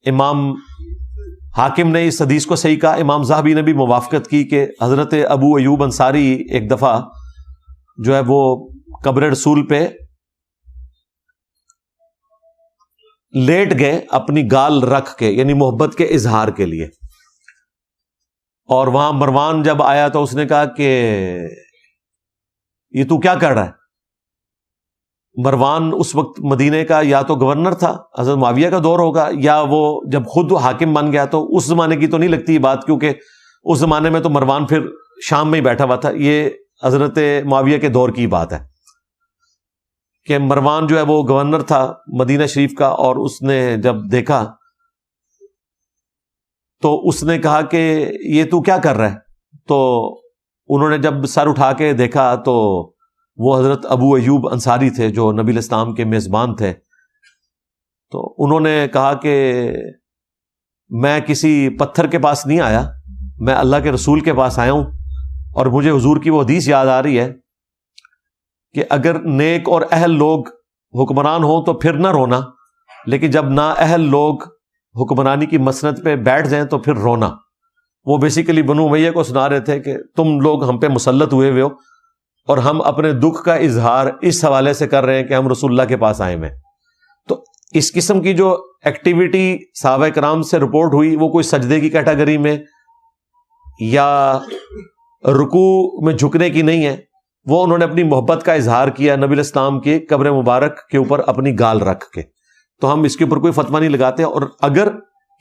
امام حاکم نے اس حدیث کو صحیح کہا، امام ذہبی نے بھی موافقت کی کہ حضرت ابو ایوب انصاری ایک دفعہ جو ہے وہ قبر رسول پہ لیٹ گئے اپنی گال رکھ کے، یعنی محبت کے اظہار کے لیے، اور وہاں مروان جب آیا تو اس نے کہا کہ یہ تو کیا کر رہا ہے؟ مروان اس وقت مدینے کا یا تو گورنر تھا، حضرت معاویہ کا دور ہوگا، یا وہ جب خود حاکم بن گیا، تو اس زمانے کی تو نہیں لگتی یہ بات، کیونکہ اس زمانے میں تو مروان پھر شام میں ہی بیٹھا ہوا تھا، یہ حضرت معاویہ کے دور کی بات ہے کہ مروان جو ہے وہ گورنر تھا مدینہ شریف کا، اور اس نے جب دیکھا تو اس نے کہا کہ یہ تو کیا کر رہا ہے؟ تو انہوں نے جب سر اٹھا کے دیکھا تو وہ حضرت ابو ایوب انصاری تھے جو نبی الاسلام کے میزبان تھے، تو انہوں نے کہا کہ میں کسی پتھر کے پاس نہیں آیا، میں اللہ کے رسول کے پاس آیا ہوں، اور مجھے حضور کی وہ حدیث یاد آ رہی ہے کہ اگر نیک اور اہل لوگ حکمران ہوں تو پھر نہ رونا، لیکن جب نا اہل لوگ حکمرانی کی مسند پہ بیٹھ جائیں تو پھر رونا۔ وہ بیسیکلی بنو امیہ کو سنا رہے تھے کہ تم لوگ ہم پہ مسلط ہوئے ہو، اور ہم اپنے دکھ کا اظہار اس حوالے سے کر رہے ہیں کہ ہم رسول اللہ کے پاس آئے ہیں۔ تو اس قسم کی جو ایکٹیویٹی صحابہ کرام سے رپورٹ ہوئی، وہ کوئی سجدے کی کیٹیگری میں یا رکوع میں جھکنے کی نہیں ہے، وہ انہوں نے اپنی محبت کا اظہار کیا نبی الاسلام کی قبر مبارک کے اوپر اپنی گال رکھ کے۔ تو ہم اس کے اوپر کوئی فتویٰ نہیں لگاتے، اور اگر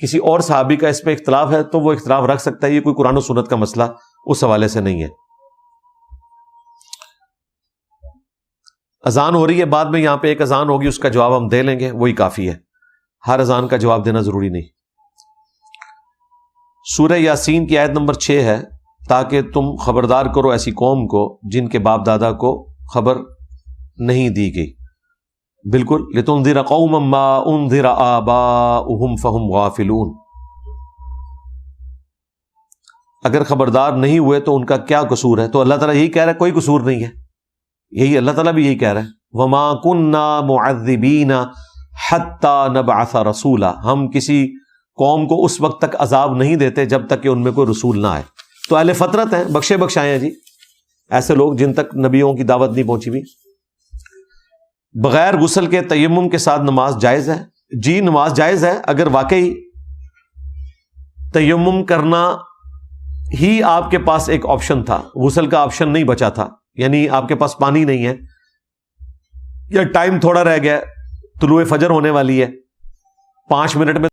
کسی اور صحابی کا اس پہ اختلاف ہے تو وہ اختلاف رکھ سکتا ہے، یہ کوئی قرآن و سنت کا مسئلہ اس حوالے سے نہیں ہے۔ اذان ہو رہی ہے، بعد میں یہاں پہ ایک اذان ہوگی، اس کا جواب ہم دے لیں گے، وہی کافی ہے، ہر اذان کا جواب دینا ضروری نہیں۔ سورہ یاسین کی آیت نمبر 6 ہے، تاکہ تم خبردار کرو ایسی قوم کو جن کے باپ دادا کو خبر نہیں دی گئی۔ بالکل، لتنذر قوما ما انذر آباؤہم فہم غافلون۔ اگر خبردار نہیں ہوئے تو ان کا کیا قصور ہے؟ تو اللہ تعالیٰ یہی کہہ رہا ہے کوئی قصور نہیں ہے، یہی اللہ تعالیٰ بھی یہی کہہ رہا ہے، وما كنا معذبین حتی نبعث رسولا، ہم کسی قوم کو اس وقت تک عذاب نہیں دیتے جب تک کہ ان میں کوئی رسول نہ آئے۔ تو اہل فطرت ہیں، بخشے بخشائے ہیں جی، ایسے لوگ جن تک نبیوں کی دعوت نہیں پہنچی بھی۔ بغیر غسل کے تیمم کے ساتھ نماز جائز ہے؟ جی نماز جائز ہے، اگر واقعی تیمم کرنا ہی آپ کے پاس ایک آپشن تھا، غسل کا آپشن نہیں بچا تھا، یعنی آپ کے پاس پانی نہیں ہے یا ٹائم تھوڑا رہ گیا، طلوع فجر ہونے والی ہے، 5 منٹ میں